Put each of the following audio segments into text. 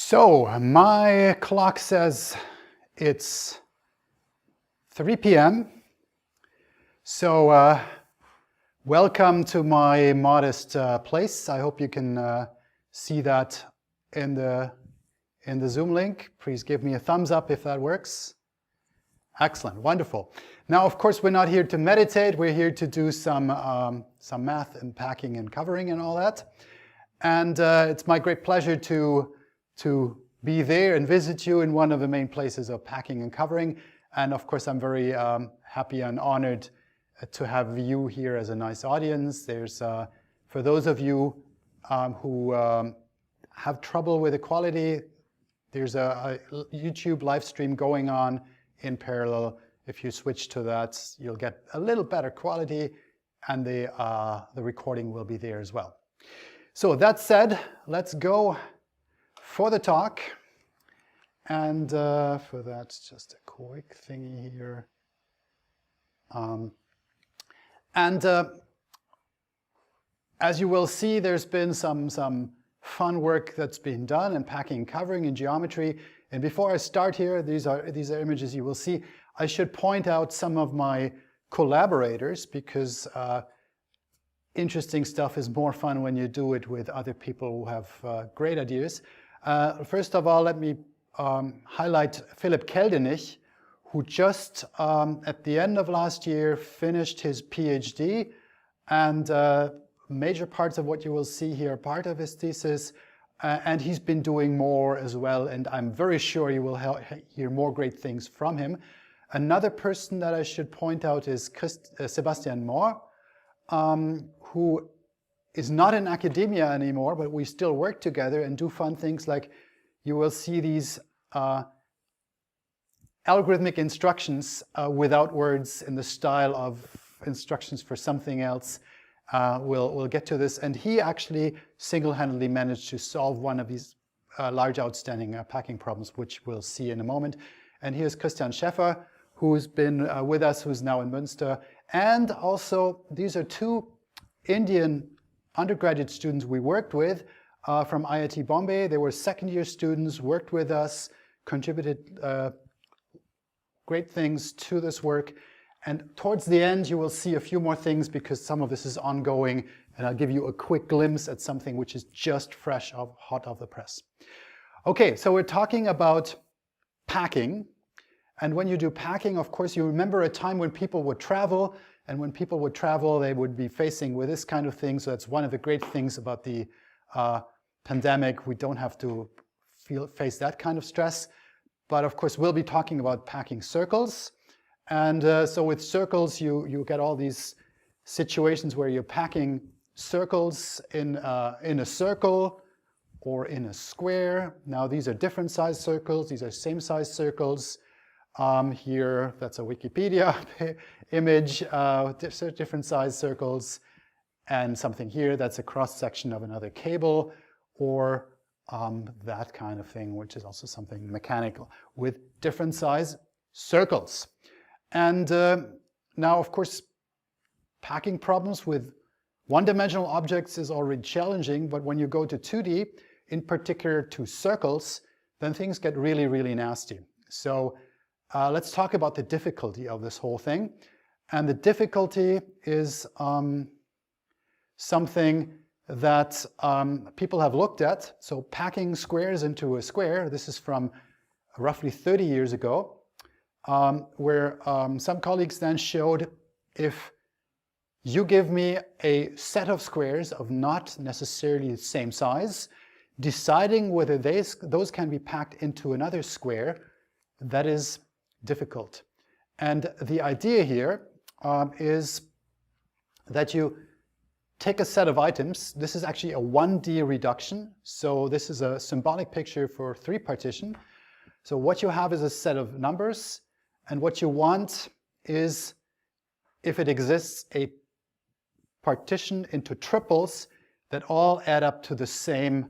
So my clock says it's 3 p.m. So welcome to my modest place. I hope you can see that in the Zoom link. Please give me a thumbs up if that works. Excellent, wonderful. Now, of course, we're not here to meditate. We're here to do some math and packing and covering and all that. And it's my great pleasure to be there and visit you in one of the main places of packing and covering. And of course, I'm very happy and honored to have you here as a nice audience. There's, for those of you who have trouble with the quality, there's a YouTube live stream going on in parallel. If you switch to that, you'll get a little better quality, and the recording will be there as well. So that said, let's go for the talk. And for that, just a quick thingy here. As you will see, there's been some fun work that's been done in packing and covering in geometry. And before I start here, these are images you will see. I should point out some of my collaborators, because interesting stuff is more fun when you do it with other people who have great ideas. First of all, let me highlight Philipp Keldenich, who just at the end of last year finished his PhD, and major parts of what you will see here are part of his thesis, and he's been doing more as well, and I'm very sure you will hear more great things from him. Another person that I should point out is Sebastian Mohr, who is not in academia anymore, but we still work together and do fun things like you will see these algorithmic instructions without words in the style of instructions for something else. We'll get to this. And he actually single-handedly managed to solve one of these large outstanding packing problems, which we'll see in a moment. And here's Christian Schäffer, who's been with us, who's now in Münster. And also, these are two Indian undergraduate students we worked with from IIT Bombay. They were second-year students, worked with us, contributed great things to this work. And towards the end, you will see a few more things because some of this is ongoing, and I'll give you a quick glimpse at something which is just fresh, hot off the press. Okay, so we're talking about packing. And when you do packing, of course, you remember a time when people would travel, and when people would travel, they would be facing with this kind of thing. So that's one of the great things about the pandemic. We don't have to face that kind of stress. But of course, we'll be talking about packing circles. And so with circles, you get all these situations where you're packing circles in a circle or in a square. Now, these are different size circles. These are same size circles. Here, that's a Wikipedia image, different size circles. And something here, that's a cross-section of another cable, or that kind of thing, which is also something mechanical, with different size circles. And now, of course, packing problems with one-dimensional objects is already challenging, but when you go to 2D, in particular to circles, then things get really, really nasty. So let's talk about the difficulty of this whole thing. And the difficulty is something that people have looked at. So packing squares into a square, this is from roughly 30 years ago, where some colleagues then showed if you give me a set of squares of not necessarily the same size, deciding whether those can be packed into another square, that is difficult. And the idea here is that you take a set of items. This is actually a 1D reduction. So this is a symbolic picture for 3 partition. So what you have is a set of numbers. And what you want is, if it exists, a partition into triples that all add up to the same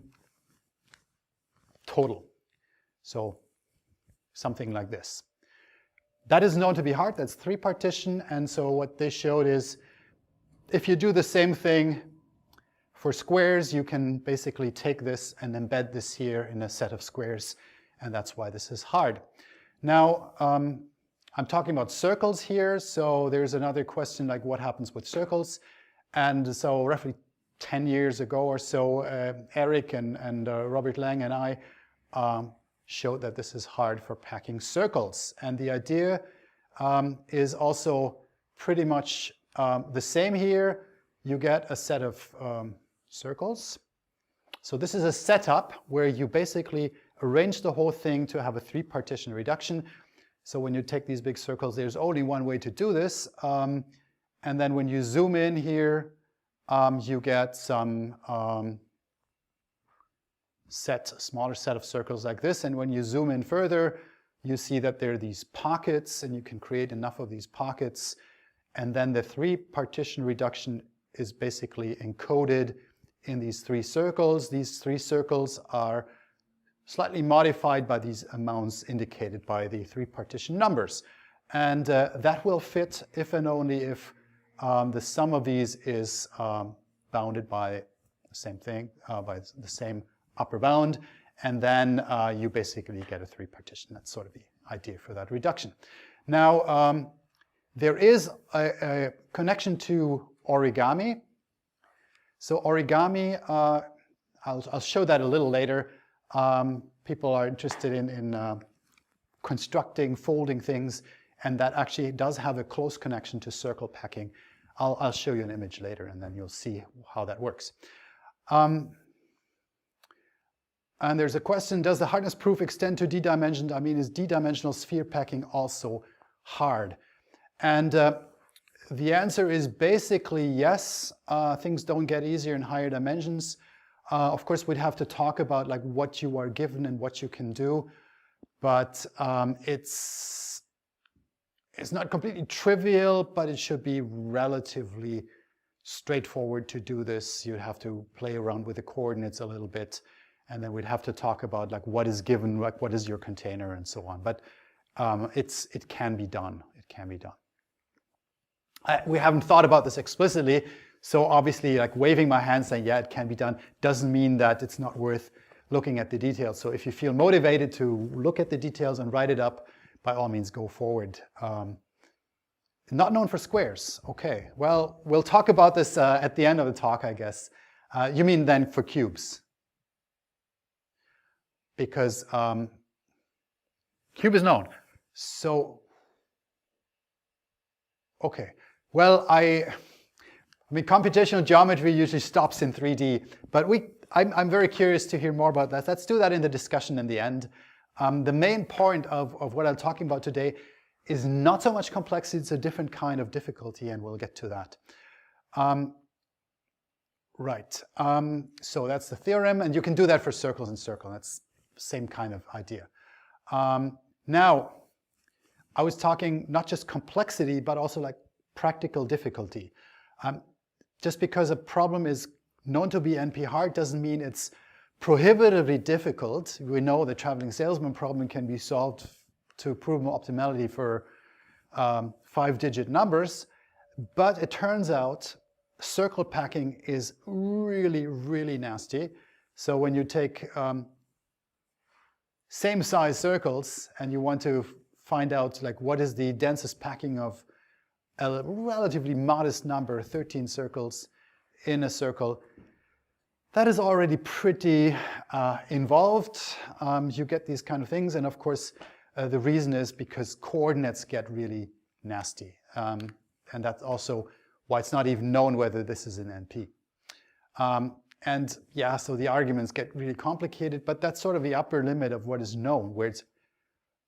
total. So something like this. That is known to be hard. That's 3 partition. And so what they showed is, if you do the same thing For squares, you can basically take this and embed this here in a set of squares, and that's why this is hard. Now, I'm talking about circles here, so there's another question like what happens with circles. And so roughly 10 years ago or so, Eric and Robert Lang and I showed that this is hard for packing circles. And the idea is also pretty much the same here. You get a set of circles. So this is a setup where you basically arrange the whole thing to have a 3-partition reduction. So when you take these big circles, there's only one way to do this. And then when you zoom in here, you get some smaller set of circles like this. And when you zoom in further, you see that there are these pockets, and you can create enough of these pockets. And then the 3-partition reduction is basically encoded in these 3 circles. These 3 circles are slightly modified by these amounts indicated by the 3-partition numbers. And that will fit if and only if the sum of these is bounded by the same thing, by the same upper bound. And then you basically get a 3-partition. That's sort of the idea for that reduction. Now, there is a connection to origami. So origami, I'll show that a little later. People are interested in constructing, folding things, and that actually does have a close connection to circle packing. I'll show you an image later, and then you'll see how that works. And there's a question, does the hardness proof extend to d-dimensioned? I mean, is d-dimensional sphere packing also hard? And the answer is basically yes. Things don't get easier in higher dimensions. Of course, we'd have to talk about like what you are given and what you can do, but it's not completely trivial, but it should be relatively straightforward to do this. You'd have to play around with the coordinates a little bit, and then we'd have to talk about like what is given, like what is your container, and so on. But it can be done. It can be done. We haven't thought about this explicitly. So obviously, like waving my hand saying, yeah, it can be done, doesn't mean that it's not worth looking at the details. So if you feel motivated to look at the details and write it up, by all means, go forward. Not known for squares. Okay, well, we'll talk about this at the end of the talk, I guess. You mean then for cubes? Because cube is known. So, okay. Well, I mean, computational geometry usually stops in 3D, but I'm very curious to hear more about that. Let's do that in the discussion in the end. The main point of what I'm talking about today is not so much complexity, it's a different kind of difficulty, and we'll get to that. Right, so that's the theorem, and you can do that for circles and circle. That's the same kind of idea. Now, I was talking not just complexity, but also like practical difficulty. Just because a problem is known to be NP-hard doesn't mean it's prohibitively difficult. We know the traveling salesman problem can be solved to prove optimality for 5-digit numbers, but it turns out circle packing is really, really nasty. So when you take same size circles and you want to find out like what is the densest packing of a relatively modest number, 13 circles in a circle, that is already pretty involved. You get these kind of things, and of course the reason is because coordinates get really nasty, and that's also why it's not even known whether this is an NP. And yeah, so the arguments get really complicated, but that's sort of the upper limit of what is known, where it's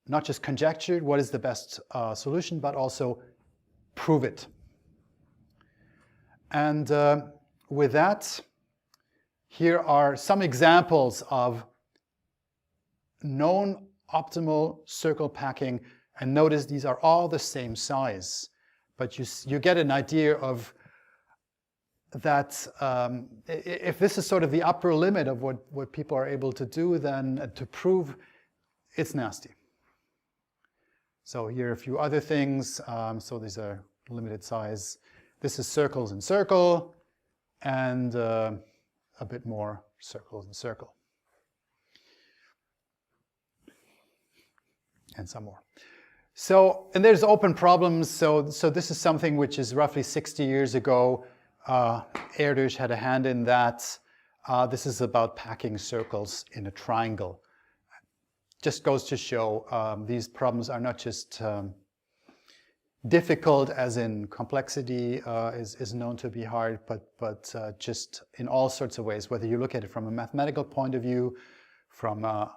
not just conjectured what is the best solution, but also prove it. And with that, here are some examples of known optimal circle packing. And notice these are all the same size. But you get an idea of that if this is sort of the upper limit of what people are able to do, then to prove it's nasty. So here are a few other things. So these are limited size. This is circles in circle. And a bit more circle and circle. And some more. So, and there's open problems. So this is something which is roughly 60 years ago. Erdős had a hand in that. This is about packing circles in a triangle. Just goes to show these problems are not just difficult as in complexity is known to be hard, but just in all sorts of ways, whether you look at it from a mathematical point of view, from a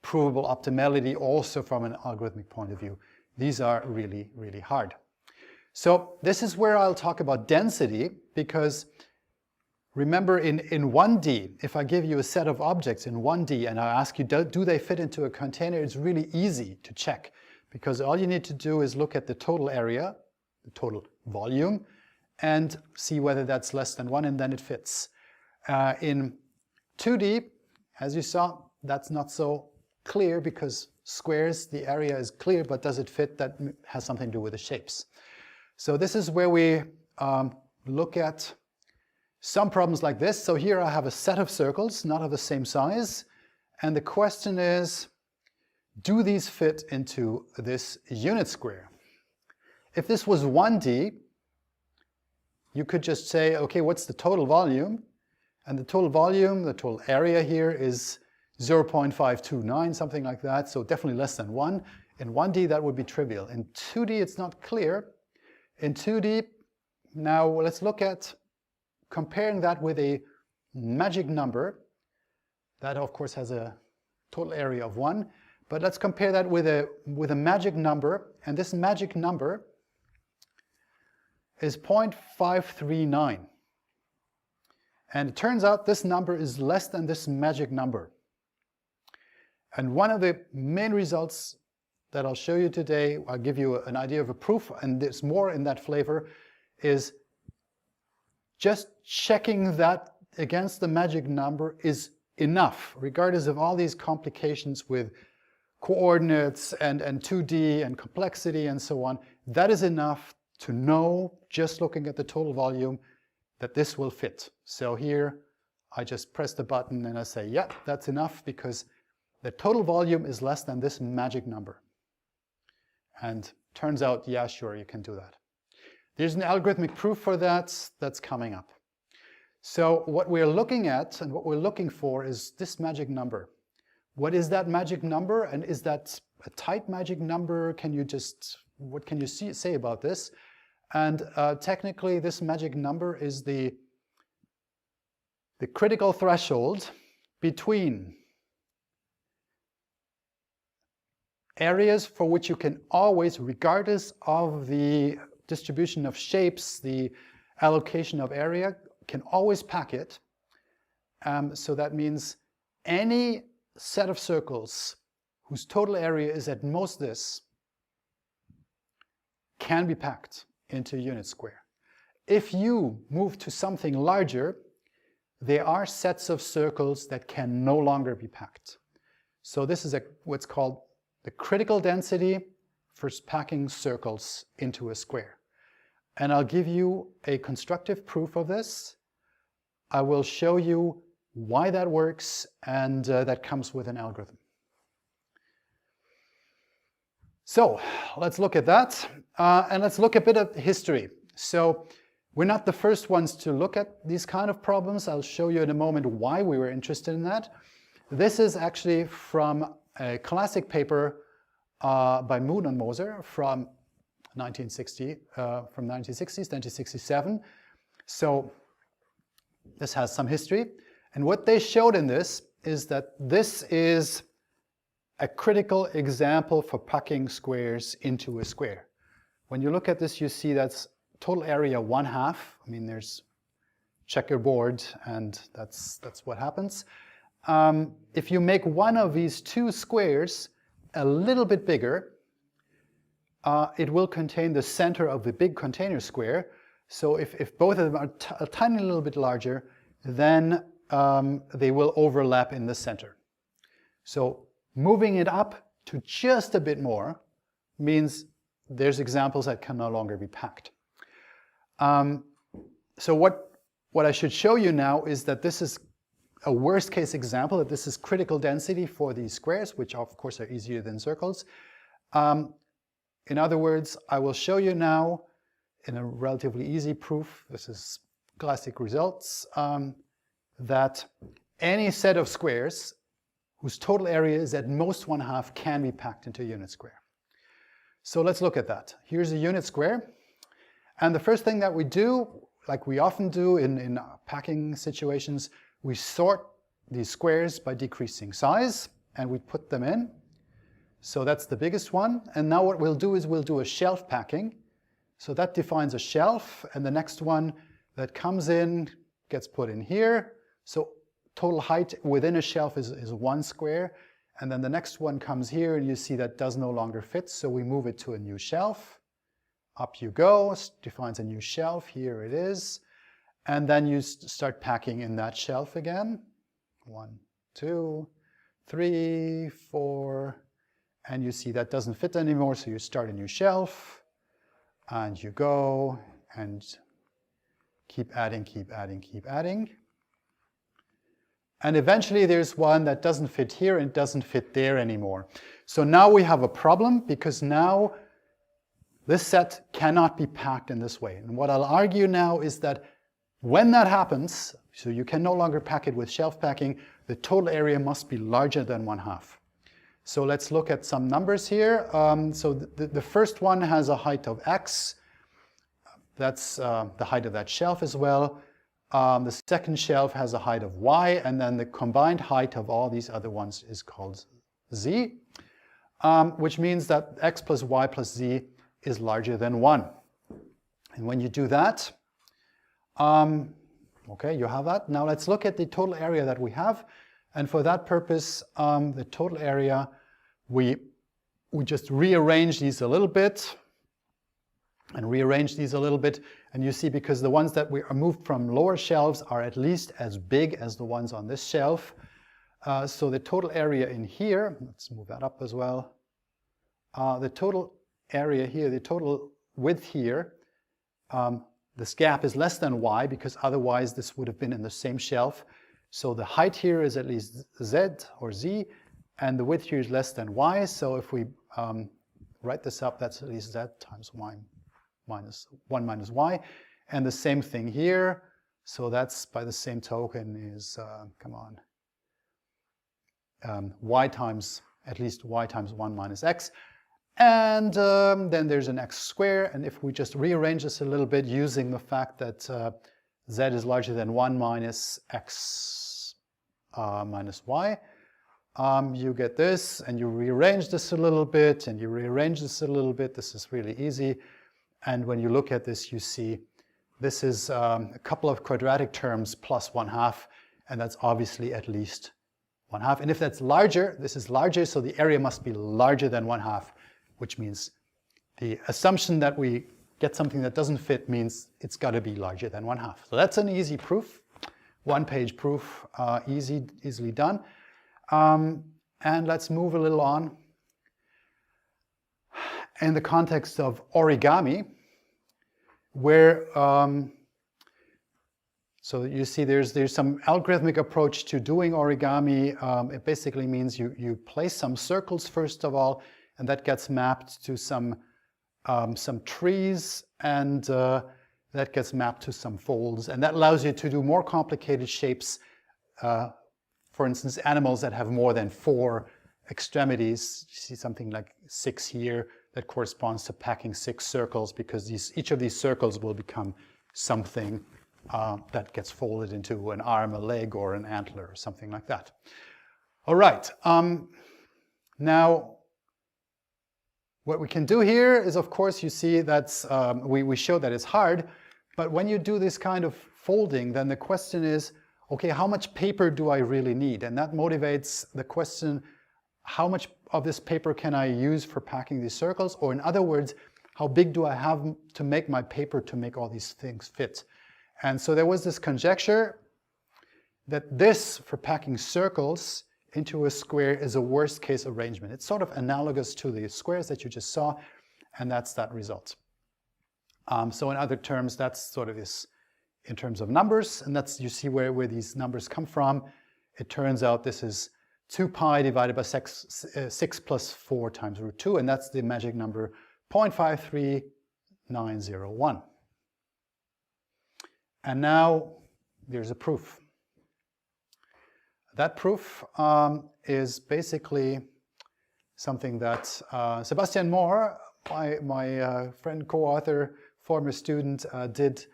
provable optimality, also from an algorithmic point of view. These are really, really hard. So this is where I'll talk about density, because remember in 1D, if I give you a set of objects in 1D and I ask you, do they fit into a container, it's really easy to check, because all you need to do is look at the total area, the total volume, and see whether that's less than 1, and then it fits. In 2D, as you saw, that's not so clear, because squares, the area is clear, but does it fit? That has something to do with the shapes. So this is where we look at some problems like this. So here I have a set of circles, not of the same size, and the question is, do these fit into this unit square? If this was 1D, you could just say, okay, what's the total volume? And the total volume, the total area here is 0.529, something like that, so definitely less than 1. In 1D, that would be trivial. In 2D, it's not clear. In 2D, now let's look at comparing that with a magic number. That, of course, has a total area of 1. But let's compare that with a magic number, and this magic number is 0.539. And it turns out this number is less than this magic number. And one of the main results that I'll show you today, I'll give you an idea of a proof, and there's more in that flavor, is just checking that against the magic number is enough, regardless of all these complications with coordinates and 2D and complexity and so on. That is enough to know, just looking at the total volume, that this will fit. So here I just press the button and I say, yeah, that's enough, because the total volume is less than this magic number. And turns out, yeah, sure, you can do that. There's an algorithmic proof for that that's coming up. So what we're looking at and what we're looking for is this magic number. What is that magic number, and is that a tight magic number? What can you say about this? And technically, this magic number is the critical threshold between areas for which you can always, regardless of the distribution of shapes, the allocation of area, can always pack it. So that means any set of circles whose total area is at most this can be packed into a unit square. If you move to something larger, there are sets of circles that can no longer be packed. So this is what's called the critical density for packing circles into a square. And I'll give you a constructive proof of this. I will show you why that works, and that comes with an algorithm. So let's look at that, and let's look a bit at history. So we're not the first ones to look at these kind of problems. I'll show you in a moment why we were interested in that. This is actually from a classic paper by Moon and Moser from 1960, from 1960s, 1967. So this has some history. And what they showed in this is that this is a critical example for packing squares into a square. When you look at this, you see that's total area 1/2. I mean, there's checkerboard, and that's what happens. If you make one of these two squares a little bit bigger, it will contain the center of the big container square. So if both of them are a tiny little bit larger, then they will overlap in the center. So moving it up to just a bit more means there's examples that can no longer be packed. So what I should show you now is that this is a worst case example that this is critical density for these squares, which of course are easier than circles. In other words, I will show you now in a relatively easy proof, this is classic results, that any set of squares whose total area is at most 1/2 can be packed into a unit square. So let's look at that. Here's a unit square. And the first thing that we do, like we often do in packing situations, we sort these squares by decreasing size, and we put them in. So that's the biggest one. And now what we'll do is we'll do a shelf packing. So that defines a shelf, and the next one that comes in gets put in here. So total height within a shelf is 1 square. And then the next one comes here, and you see that does no longer fit, so we move it to a new shelf. Up you go, defines a new shelf, here it is. And then you start packing in that shelf again. 1, 2, 3, 4, and you see that doesn't fit anymore, so you start a new shelf, and you go, and keep adding, keep adding, keep adding. And eventually there's one that doesn't fit here and doesn't fit there anymore. So now we have a problem, because now this set cannot be packed in this way. And what I'll argue now is that when that happens, so you can no longer pack it with shelf packing, the total area must be larger than 1/2. So let's look at some numbers here. So the first one has a height of x. That's the height of that shelf as well. The second shelf has a height of y, and then the combined height of all these other ones is called z, which means that x plus y plus z is larger than 1. And when you do that, okay, you have that. Now let's look at the total area that we have. And for that purpose, the total area, we just rearrange these a little bit, and rearrange these a little bit. And you see, because the ones that we are moved from lower shelves are at least as big as the ones on this shelf. So the total area in here, let's move that up as well. The total area here, the total width here, this gap is less than y, because otherwise this would have been in the same shelf. So the height here is at least z or z, and the width here is less than y. So if we write this up, that's at least z times y minus 1 minus y. And the same thing here. So that's by the same token is, come on, y times, at least y times 1 minus x. And then there's an x squared. And if we just rearrange this a little bit using the fact that z is larger than 1 minus x minus y, you get this, and you rearrange this a little bit, and you rearrange this a little bit. This is really easy. And when you look at this, you see this is a couple of quadratic terms plus 1/2, and that's obviously at least 1/2. And if that's larger, this is larger, so the area must be larger than 1/2, which means the assumption that we get something that doesn't fit means it's got to be larger than 1/2. So that's an easy proof, one-page proof, easily done. And let's move a little on. In the context of origami, where so you see there's some algorithmic approach to doing origami. It basically means you place some circles first of all, and that gets mapped to some trees, and that gets mapped to some folds, and that allows you to do more complicated shapes. For instance, animals that have more than 4 extremities. You see something like 6 here. That corresponds to packing 6 circles, because each of these circles will become something that gets folded into an arm, a leg, or an antler, or something like that. All right. Now, what we can do here is, of course, you see that's we show that it's hard, but when you do this kind of folding, then the question is, okay, how much paper do I really need? And that motivates the question, how much of this paper can I use for packing these circles? Or in other words, how big do I have to make my paper to make all these things fit? And so there was this conjecture that this, for packing circles into a square, is a worst case arrangement. It's sort of analogous to the squares that you just saw, and that's that result. So in other terms, that's sort of this in terms of numbers, and that's, you see where these numbers come from. it turns out this is 2 pi divided by 6 plus 4 times root 2, and that's the magic number 0.53901. And now there's a proof. That proof is basically something that Sebastian Mohr, my friend, co-author, former student, did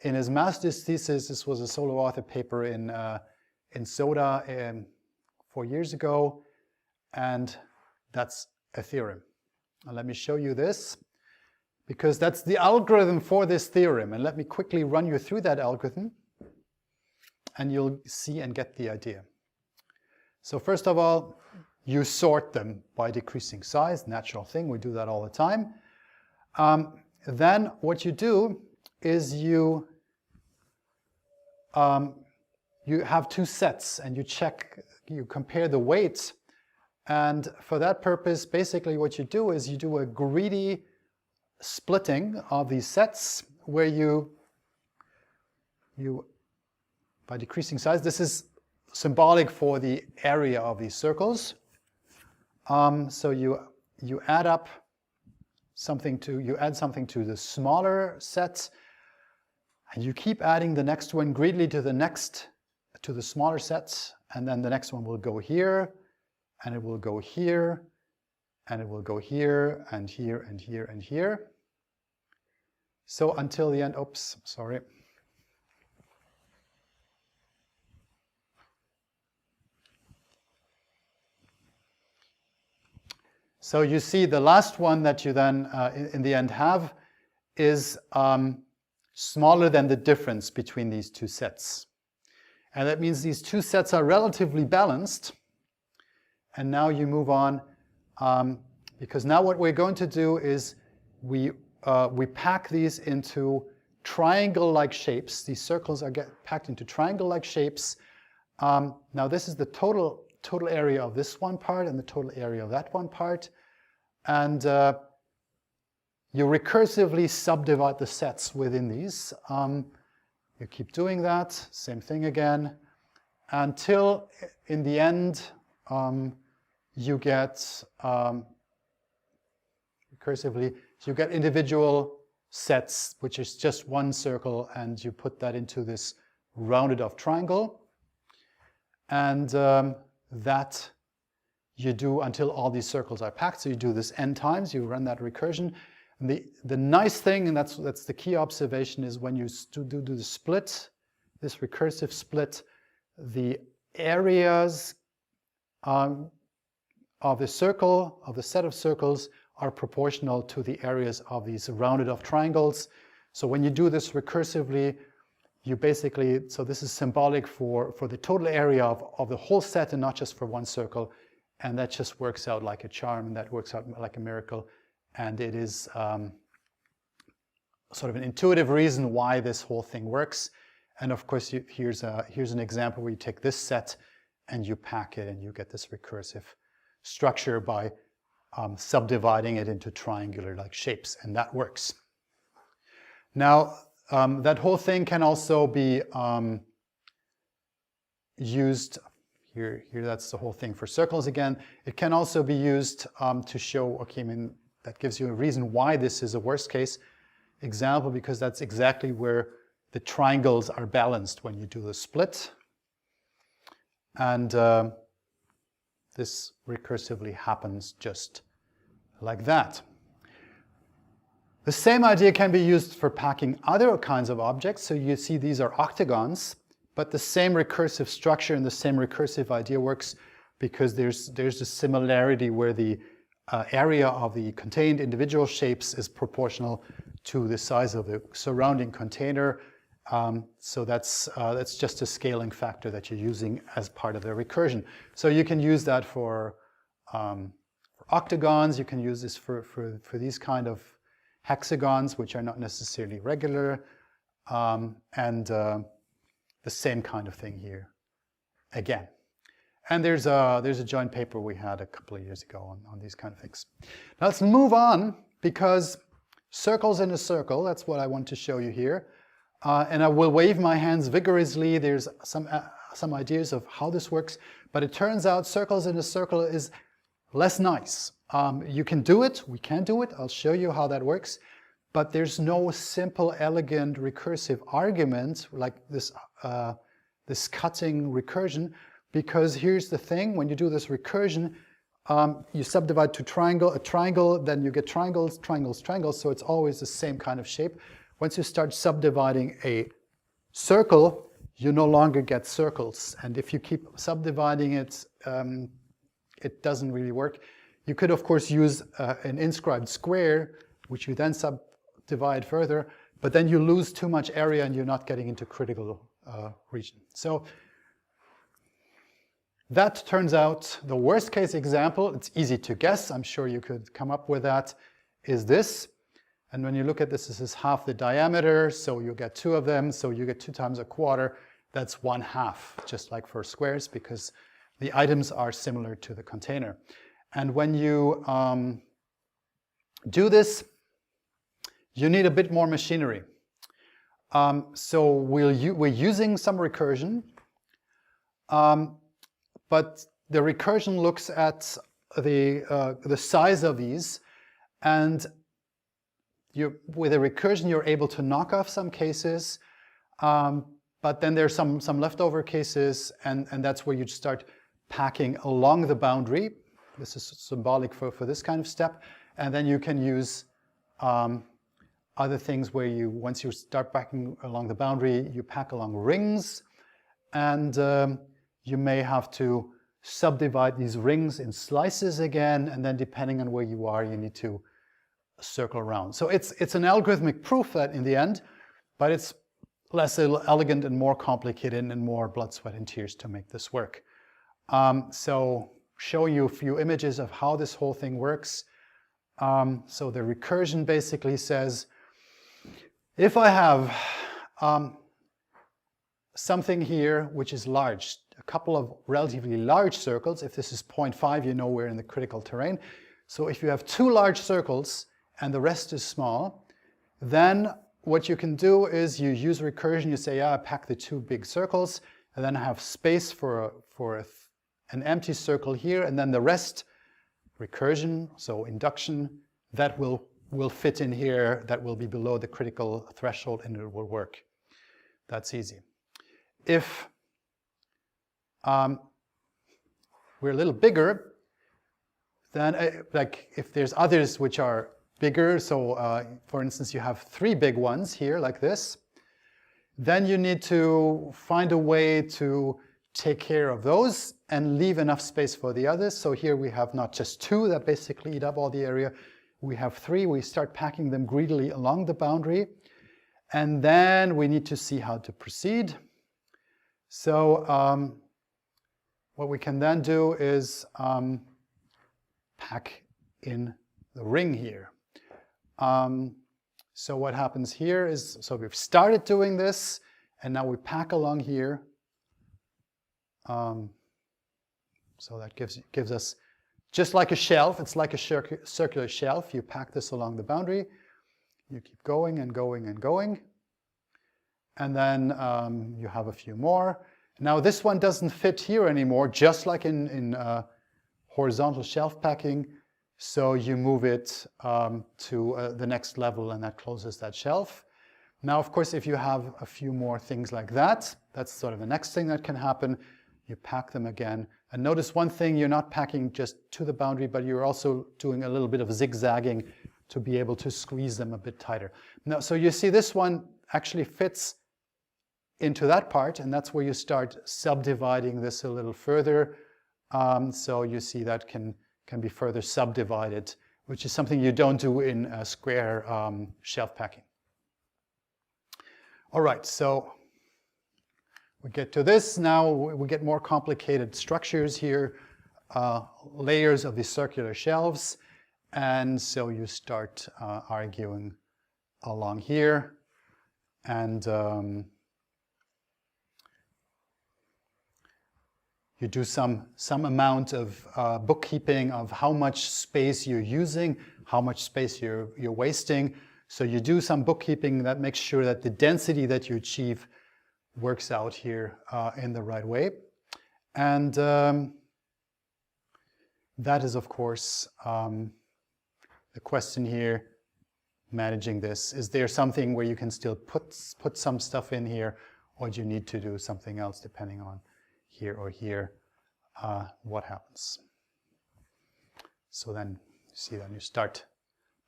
in his master's thesis. This was a solo author paper in SODA 4 years ago, and that's a theorem. Now let me show you this, because that's the algorithm for this theorem, and let me quickly run you through that algorithm, and you'll see and get the idea. So first of all, you sort them by decreasing size, natural thing, we do that all the time. Then what you do is you have 2 sets, and you compare the weights, and for that purpose, basically what you do is you do a greedy splitting of these sets, where you by decreasing size, this is symbolic for the area of these circles. So you add up something to the smaller set, and you keep adding the next one greedily to the smaller sets, and then the next one will go here, and it will go here, and it will go here, and here, and here, and here. So until the end, oops, sorry. So you see the last one that you then in the end have is smaller than the difference between these 2 sets. And that means these 2 sets are relatively balanced. And now you move on, because now what we're going to do is we pack these into triangle-like shapes. These circles are packed into triangle-like shapes. Now this is the total area of this one part and the total area of that one part, and you recursively subdivide the sets within these. You keep doing that, same thing again, until in the end you get recursively, you get individual sets, which is just one circle, and you put that into this rounded off triangle, and that you do until all these circles are packed. So you do this n times, you run that recursion. And the nice thing, and that's the key observation, is when you do the split, this recursive split, the areas of the circle, of the set of circles, are proportional to the areas of these rounded off triangles. So when you do this recursively, you basically, so this is symbolic for the total area of the whole set and not just for one circle. And that just works out like a charm, and that works out like a miracle. And it is sort of an intuitive reason why this whole thing works. And of course, here's an example where you take this set and you pack it, and you get this recursive structure by subdividing it into triangular-like shapes, and that works. Now, that whole thing can also be used, here that's the whole thing for circles again. It can also be used to show, okay, I mean, that gives you a reason why this is a worst case example, because that's exactly where the triangles are balanced when you do the split. And this recursively happens just like that. The same idea can be used for packing other kinds of objects. So you see these are octagons, but the same recursive structure and the same recursive idea works, because there's a similarity where the area of the contained individual shapes is proportional to the size of the surrounding container. So that's just a scaling factor that you're using as part of the recursion. So you can use that for octagons. You can use this for these kind of hexagons, which are not necessarily regular, and the same kind of thing here again. And there's a joint paper we had a couple of years ago on these kind of things. Now let's move on, because circles in a circle, that's what I want to show you here. And I will wave my hands vigorously. There's some some ideas of how this works, but it turns out circles in a circle is less nice. You can do it, we can do it, I'll show you how that works, but there's no simple, elegant, recursive argument like this, this cutting recursion, because here's the thing, when you do this recursion, you subdivide to a triangle, then you get triangles, triangles, triangles, so it's always the same kind of shape. Once you start subdividing a circle, you no longer get circles, and if you keep subdividing it, it doesn't really work. You could, of course, use an inscribed square, which you then subdivide further, but then you lose too much area and you're not getting into critical region. So that turns out the worst case example. It's easy to guess, I'm sure you could come up with that, is this. And when you look at this, this is half the diameter, so you get 2 of them, so you get 2 times a quarter. That's 1/2, just like for squares, because the items are similar to the container. And when you do this, you need a bit more machinery. So we're using some recursion, but the recursion looks at the size of these, and with a recursion you're able to knock off some cases, but then there's some leftover cases, and that's where you start packing along the boundary. This is symbolic for this kind of step, and then you can use other things where once you start packing along the boundary, you pack along rings, and you may have to subdivide these rings in slices again, and then depending on where you are, you need to circle around. So it's an algorithmic proof that in the end, but it's less elegant and more complicated and more blood, sweat, and tears to make this work. So showing you a few images of how this whole thing works. So the recursion basically says, if I have something here which is large, a couple of relatively large circles, if this is 0.5, you know we're in the critical terrain. So if you have 2 large circles and the rest is small, then what you can do is you use recursion. You say, yeah, I pack the 2 big circles, and then I have space for an empty circle here, and then the rest, recursion, so induction, that will fit in here, that will be below the critical threshold, and it will work. That's easy. If we're a little bigger, then like if there's others which are bigger, so for instance you have 3 big ones here like this, then you need to find a way to take care of those and leave enough space for the others. So here we have not just 2 that basically eat up all the area, we have 3. We start packing them greedily along the boundary, and then we need to see how to proceed. So what we can then do is pack in the ring here. So what happens here is, so we've started doing this, and now we pack along here. So that gives us, just like a shelf, it's like a circular shelf. You pack this along the boundary, you keep going and going and going, and then you have a few more. Now this one doesn't fit here anymore, just like in horizontal shelf packing. So you move it to the next level, and that closes that shelf. Now, of course, if you have a few more things like that, that's sort of the next thing that can happen. You pack them again. And notice one thing, you're not packing just to the boundary, but you're also doing a little bit of zigzagging to be able to squeeze them a bit tighter. Now, so you see this one actually fits into that part, and that's where you start subdividing this a little further. So you see that can be further subdivided, which is something you don't do in square shelf packing. All right, so we get to this. Now we get more complicated structures here, layers of these circular shelves. And so you start arguing along here. And you do some amount of bookkeeping of how much space you're using, how much space you're wasting. So you do some bookkeeping that makes sure that the density that you achieve works out here in the right way. And that is, of course, the question here, managing this. Is there something where you can still put some stuff in here, or do you need to do something else depending on here or here? What happens? So then you see, then you start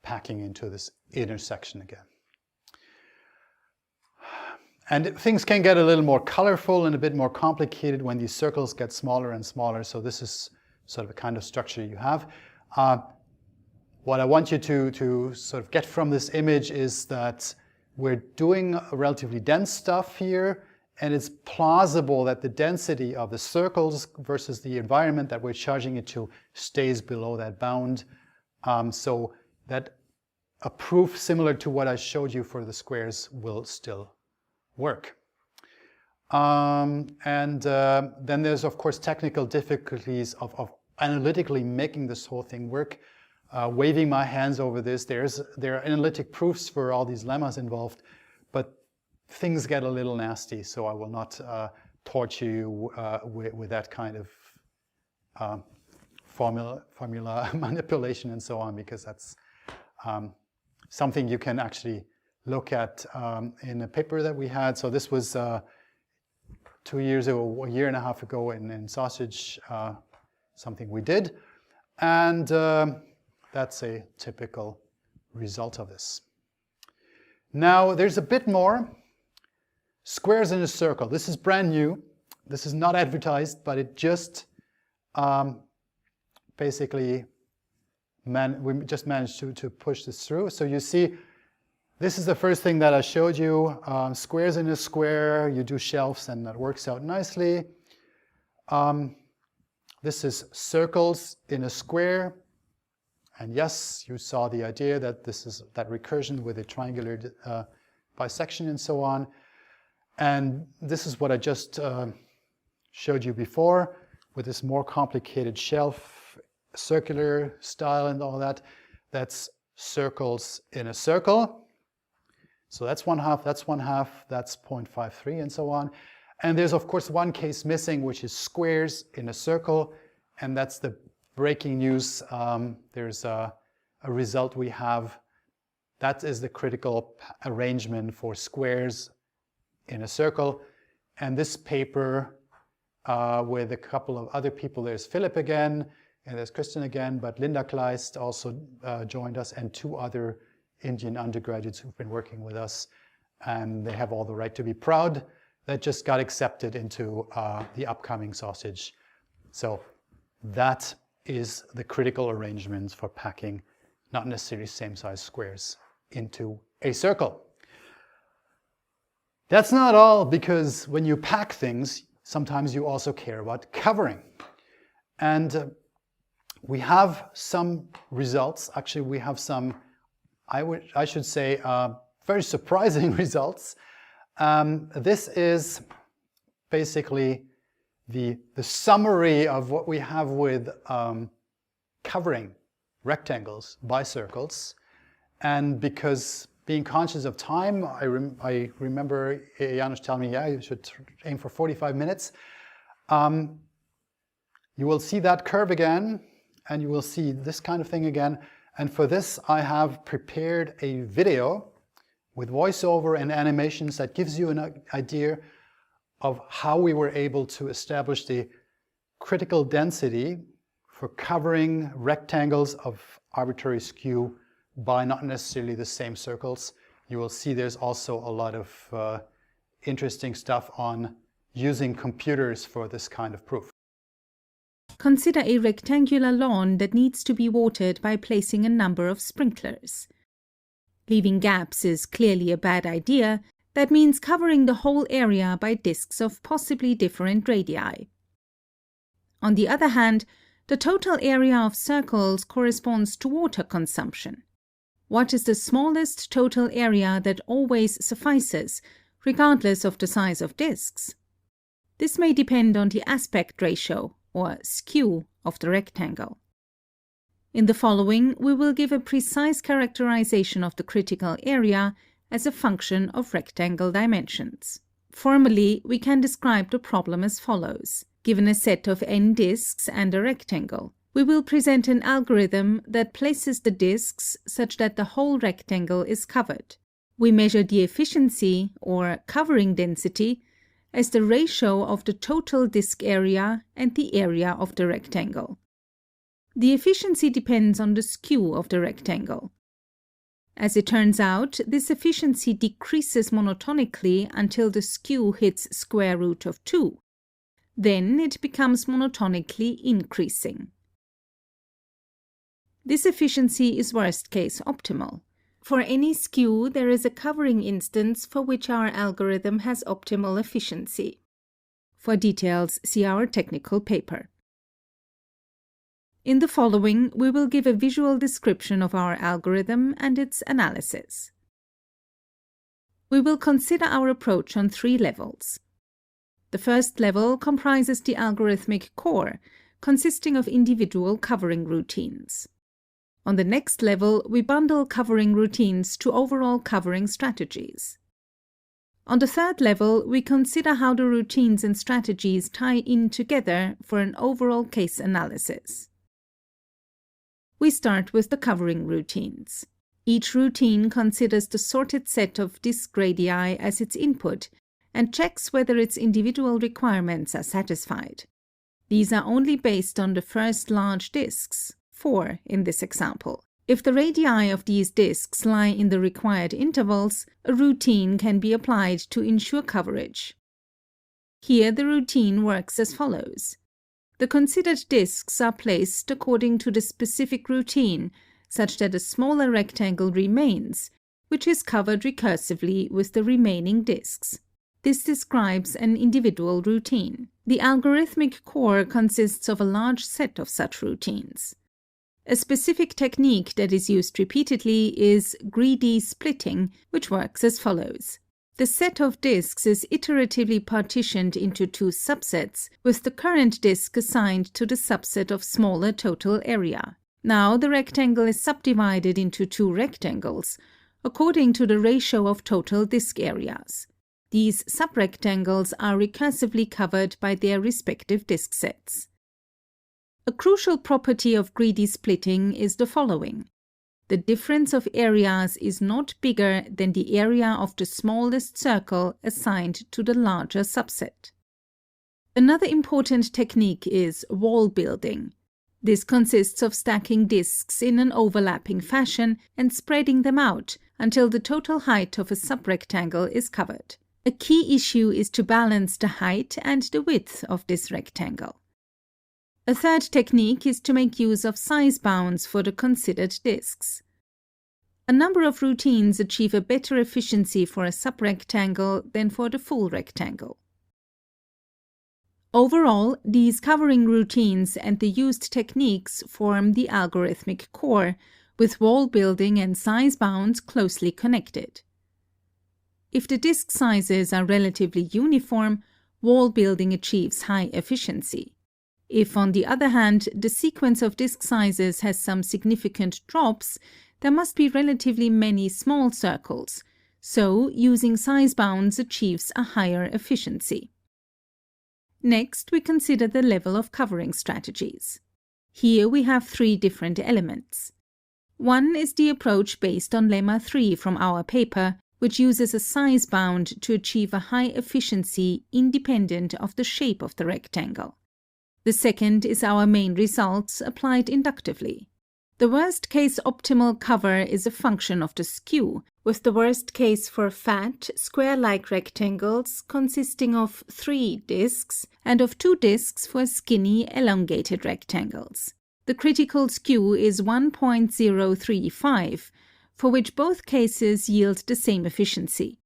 packing into this intersection again. And things can get a little more colorful and a bit more complicated when these circles get smaller and smaller. So this is sort of a kind of structure you have. What I want you to sort of get from this image is that we're doing relatively dense stuff here, and it's plausible that the density of the circles versus the environment that we're charging it to stays below that bound. So that a proof similar to what I showed you for the squares will still work. Then there's, of course, technical difficulties of analytically making this whole thing work. Waving my hands over this, there are analytic proofs for all these lemmas involved, but things get a little nasty, so I will not torture you with that kind of formula manipulation and so on, because that's something you can actually look at in a paper that we had. So this was 2 years ago, a year and a half ago in Sausage, something we did. And that's a typical result of this. Now, there's a bit more. Squares in a circle. This is brand new. This is not advertised, but it just basically, we just managed to push this through. So you see, this is the first thing that I showed you. Squares in a square, you do shelves, and that works out nicely. This is circles in a square. And yes, you saw the idea that this is that recursion with a triangular bisection and so on. And this is what I just showed you before with this more complicated shelf, circular style and all that. That's circles in a circle. So that's 1/2, that's 1/2, that's 0.53 and so on. And there's, of course, one case missing, which is squares in a circle. And that's the breaking news. There's a result we have. That is the critical arrangement for squares in a circle. And this paper with a couple of other people, there's Philip again, and there's Kristen again, but Linda Kleist also joined us, and 2 other Indian undergraduates who've been working with us. And they have all the right to be proud. That just got accepted into the upcoming Sausage. So that is the critical arrangements for packing not necessarily same size squares into a circle. That's not all, because when you pack things, sometimes you also care about covering. And we have some results. Actually, we have some, I should say, very surprising results. This is basically the summary of what we have with covering rectangles by circles. And because being conscious of time, I remember Janusz telling me, yeah, you should aim for 45 minutes. You will see that curve again, and you will see this kind of thing again. And for this, I have prepared a video with voiceover and animations that gives you an idea of how we were able to establish the critical density for covering rectangles of arbitrary skew by not necessarily the same circles. You will see there's also a lot of interesting stuff on using computers for this kind of proof. Consider a rectangular lawn that needs to be watered by placing a number of sprinklers. Leaving gaps is clearly a bad idea. That means covering the whole area by disks of possibly different radii. On the other hand, the total area of circles corresponds to water consumption. What is the smallest total area that always suffices, regardless of the size of disks? This may depend on the aspect ratio, or skew, of the rectangle. In the following, we will give a precise characterization of the critical area as a function of rectangle dimensions. Formally, we can describe the problem as follows. Given a set of n disks and a rectangle, we will present an algorithm that places the disks such that the whole rectangle is covered. We measure the efficiency, or covering density, as the ratio of the total disk area and the area of the rectangle. The efficiency depends on the skew of the rectangle. As it turns out, this efficiency decreases monotonically until the skew hits square root of 2. Then it becomes monotonically increasing. This efficiency is worst-case optimal. For any skew, there is a covering instance for which our algorithm has optimal efficiency. For details, see our technical paper. In the following, we will give a visual description of our algorithm and its analysis. We will consider our approach on 3 levels. The first level comprises the algorithmic core, consisting of individual covering routines. On the next level, we bundle covering routines to overall covering strategies. On the third level, we consider how the routines and strategies tie in together for an overall case analysis. We start with the covering routines. Each routine considers the sorted set of disk radii as its input and checks whether its individual requirements are satisfied. These are only based on the first large disks, 4 in this example. If the radii of these disks lie in the required intervals, a routine can be applied to ensure coverage. Here the routine works as follows. The considered disks are placed according to the specific routine, such that a smaller rectangle remains, which is covered recursively with the remaining disks. This describes an individual routine. The algorithmic core consists of a large set of such routines. A specific technique that is used repeatedly is greedy splitting, which works as follows. The set of disks is iteratively partitioned into 2 subsets, with the current disk assigned to the subset of smaller total area. Now the rectangle is subdivided into 2 rectangles, according to the ratio of total disk areas. These subrectangles are recursively covered by their respective disk sets. A crucial property of greedy splitting is the following. The difference of areas is not bigger than the area of the smallest circle assigned to the larger subset. Another important technique is wall building. This consists of stacking disks in an overlapping fashion and spreading them out until the total height of a subrectangle is covered. A key issue is to balance the height and the width of this rectangle. A third technique is to make use of size bounds for the considered disks. A number of routines achieve a better efficiency for a subrectangle than for the full rectangle. Overall, these covering routines and the used techniques form the algorithmic core, with wall building and size bounds closely connected. If the disk sizes are relatively uniform, wall building achieves high efficiency. If, on the other hand, the sequence of disk sizes has some significant drops, there must be relatively many small circles, so using size bounds achieves a higher efficiency. Next, we consider the level of covering strategies. Here we have 3 different elements. One is the approach based on lemma 3 from our paper, which uses a size bound to achieve a high efficiency independent of the shape of the rectangle. The second is our main results applied inductively. The worst-case optimal cover is a function of the skew, with the worst case for fat, square-like rectangles consisting of 3 disks and of 2 disks for skinny, elongated rectangles. The critical skew is 1.035, for which both cases yield the same efficiency.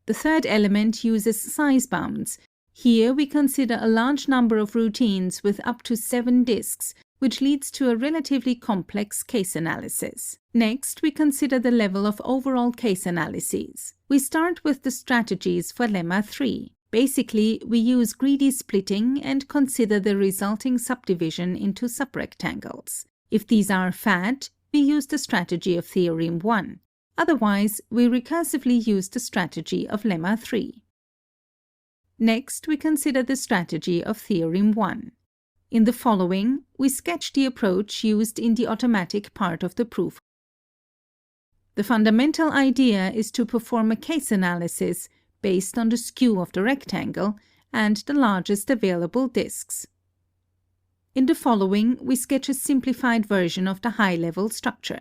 The third element uses size bounds. Here we consider a large number of routines with up to 7 disks, which leads to a relatively complex case analysis. Next, we consider the level of overall case analyses. We start with the strategies for lemma 3. Basically, we use greedy splitting and consider the resulting subdivision into subrectangles. If these are fat, we use the strategy of theorem 1. Otherwise, we recursively use the strategy of lemma 3. Next, we consider the strategy of Theorem 1. In the following, we sketch the approach used in the automatic part of the proof. The fundamental idea is to perform a case analysis based on the skew of the rectangle and the largest available disks. In the following, we sketch a simplified version of the high-level structure.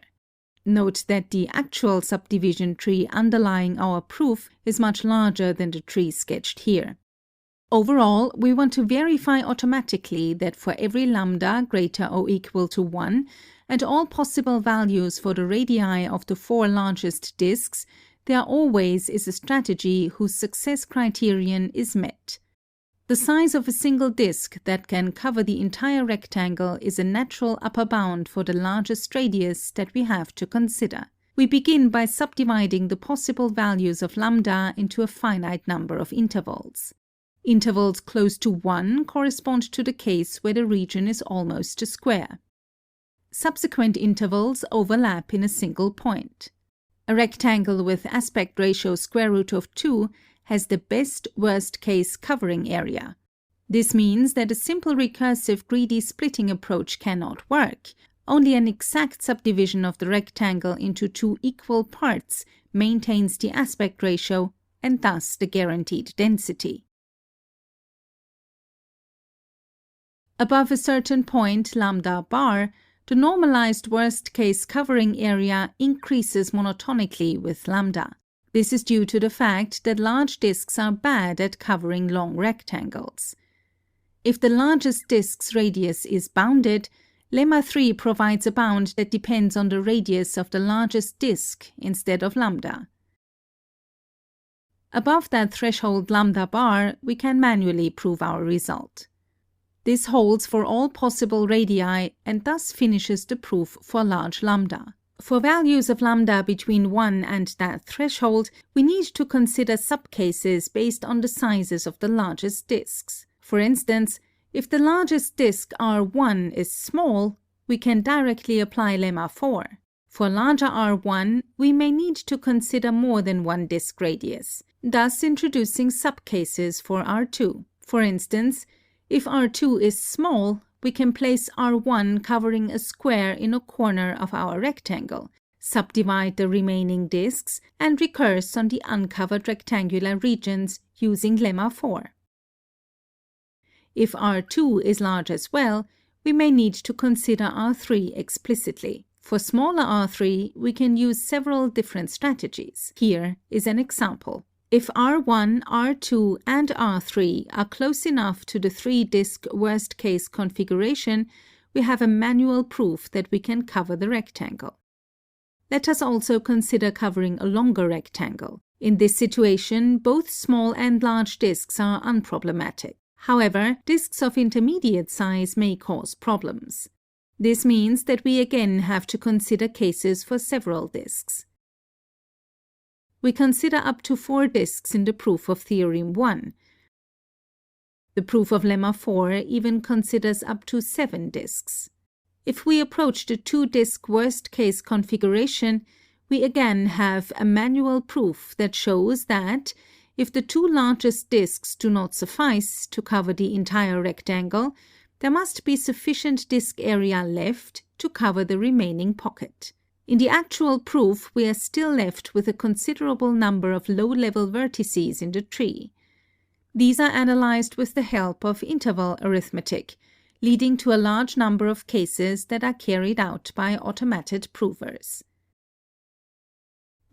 Note that the actual subdivision tree underlying our proof is much larger than the tree sketched here. Overall, we want to verify automatically that for every lambda greater or equal to 1 and all possible values for the radii of the 4 largest disks, there always is a strategy whose success criterion is met. The size of a single disk that can cover the entire rectangle is a natural upper bound for the largest radius that we have to consider. We begin by subdividing the possible values of lambda into a finite number of intervals. Intervals close to 1 correspond to the case where the region is almost a square. Subsequent intervals overlap in a single point. A rectangle with aspect ratio square root of 2 has the best worst-case covering area. This means that a simple recursive greedy splitting approach cannot work. Only an exact subdivision of the rectangle into 2 equal parts maintains the aspect ratio and thus the guaranteed density. Above a certain point, lambda bar, the normalized worst-case covering area increases monotonically with lambda. This is due to the fact that large disks are bad at covering long rectangles. If the largest disk's radius is bounded, lemma 3 provides a bound that depends on the radius of the largest disk instead of lambda. Above that threshold lambda bar, we can manually prove our result. This holds for all possible radii and thus finishes the proof for large lambda. For values of lambda between 1 and that threshold, we need to consider subcases based on the sizes of the largest disks. For instance, if the largest disk R1 is small, we can directly apply lemma 4. For larger R1, we may need to consider more than one disk radius, thus introducing subcases for R2. For instance, if R2 is small, we can place R1 covering a square in a corner of our rectangle, subdivide the remaining disks, and recurse on the uncovered rectangular regions using lemma 4. If R2 is large as well, we may need to consider R3 explicitly. For smaller R3, we can use several different strategies. Here is an example. If R1, R2, and R3 are close enough to the 3-disk worst-case configuration, we have a manual proof that we can cover the rectangle. Let us also consider covering a longer rectangle. In this situation, both small and large disks are unproblematic. However, disks of intermediate size may cause problems. This means that we again have to consider cases for several disks. We consider up to 4 disks in the proof of Theorem 1. The proof of lemma 4 even considers up to 7 disks. If we approach the 2-disk worst-case configuration, we again have a manual proof that shows that if the 2 largest disks do not suffice to cover the entire rectangle, there must be sufficient disk area left to cover the remaining pocket. In the actual proof, we are still left with a considerable number of low-level vertices in the tree. These are analyzed with the help of interval arithmetic, leading to a large number of cases that are carried out by automated provers.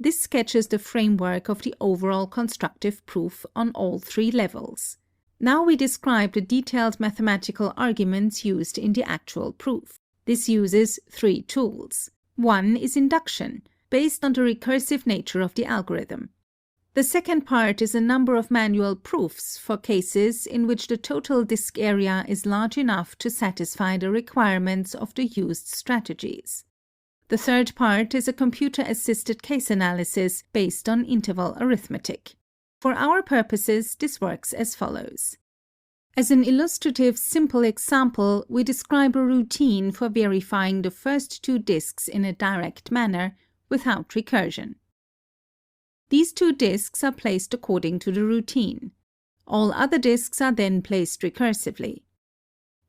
This sketches the framework of the overall constructive proof on all 3 levels. Now we describe the detailed mathematical arguments used in the actual proof. This uses 3 tools. One is induction, based on the recursive nature of the algorithm. The second part is a number of manual proofs for cases in which the total disk area is large enough to satisfy the requirements of the used strategies. The third part is a computer-assisted case analysis based on interval arithmetic. For our purposes, this works as follows. As an illustrative simple example, we describe a routine for verifying the first 2 disks in a direct manner without recursion. These 2 disks are placed according to the routine. All other disks are then placed recursively.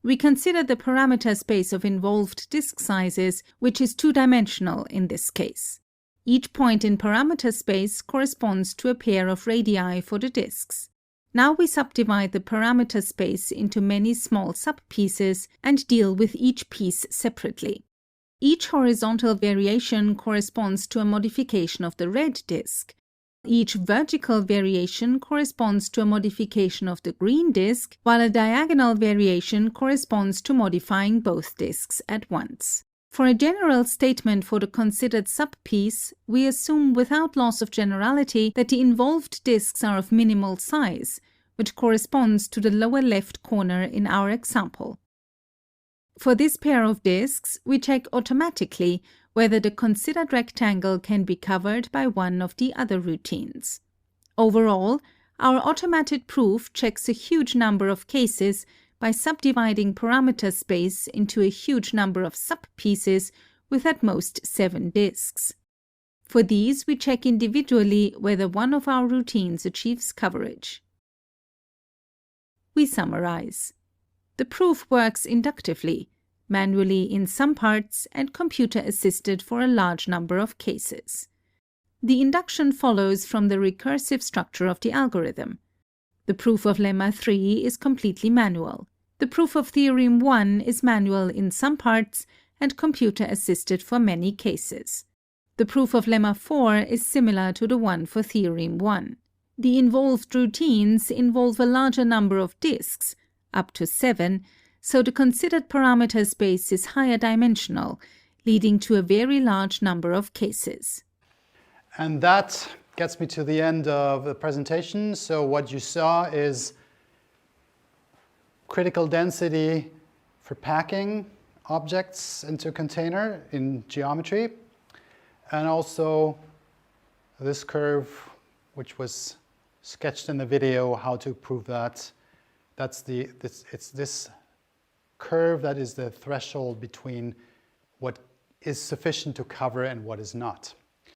We consider the parameter space of involved disk sizes, which is two-dimensional in this case. Each point in parameter space corresponds to a pair of radii for the disks. Now we subdivide the parameter space into many small subpieces and deal with each piece separately. Each horizontal variation corresponds to a modification of the red disk. Each vertical variation corresponds to a modification of the green disk, while a diagonal variation corresponds to modifying both disks at once. For a general statement for the considered subpiece, we assume without loss of generality that the involved disks are of minimal size, which corresponds to the lower left corner in our example. For this pair of disks, we check automatically whether the considered rectangle can be covered by one of the other routines. Overall, our automated proof checks a huge number of cases by subdividing parameter space into a huge number of subpieces with at most 7 disks. For these, we check individually whether one of our routines achieves coverage. We summarize. The proof works inductively, manually in some parts and computer-assisted for a large number of cases. The induction follows from the recursive structure of the algorithm. The proof of lemma 3 is completely manual. The proof of theorem 1 is manual in some parts and computer-assisted for many cases. The proof of lemma 4 is similar to the one for theorem 1. The involved routines involve a larger number of disks, up to 7, so the considered parameter space is higher dimensional, leading to a very large number of cases. And that gets me to the end of the presentation. So what you saw is critical density for packing objects into a container in geometry, and also this curve, which was sketched in the video, how to prove that. It's this curve that is the threshold between what is sufficient to cover and what is not.